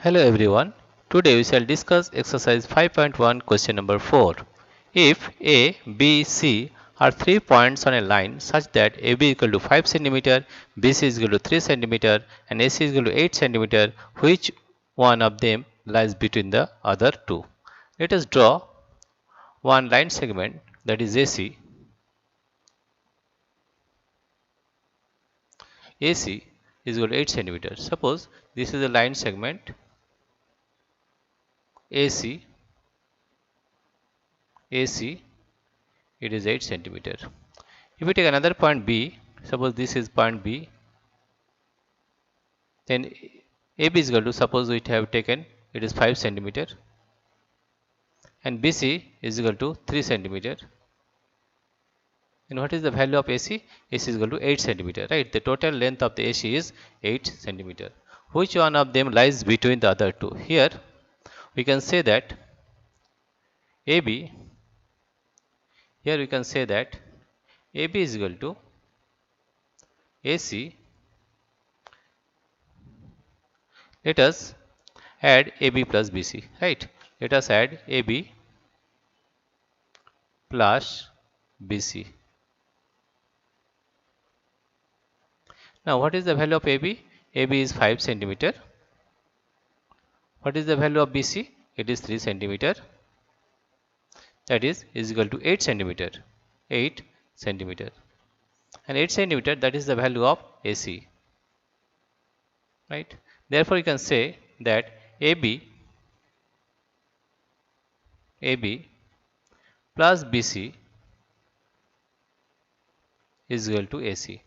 Hello everyone. Today we shall discuss exercise 5.1 question number 4. If A, B, C are 3 points on a line such that AB is equal to 5 cm, BC is equal to 3 cm and AC is equal to 8 cm, which one of them lies between the other two? Let us draw one line segment, that is AC. AC is equal to 8 cm. Suppose this is a line segment AC. AC, it is 8 cm. If we take another point B, suppose this is point B, then AB is equal to, suppose we have taken, it is 5 centimeter, and BC is equal to 3 centimeter. And what is the value of AC? AC is equal to 8 centimeter, right? The total length of the AC is 8 centimeter. Which one of them lies between the other two? Here we can say that AB, here we can say that AB is equal to AC. Let us add AB plus BC, right? Let us add AB plus BC. Now what is the value of AB? AB is 5 centimeter. What is the value of BC? It is 3 centimeter. That is equal to 8 centimeter. 8 centimeter. And 8 centimeter, that is the value of AC. Right? Therefore you can say that AB plus BC is equal to AC.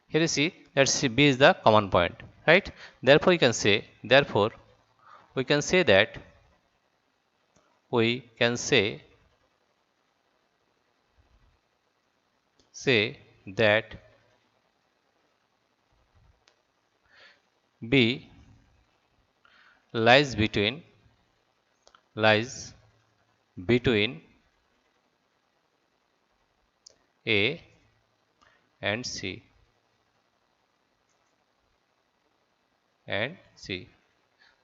Here you see that B is the common point, right? Therefore we can say that B lies between A and C.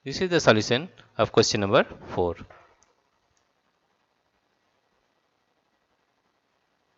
This is the solution of question number 4.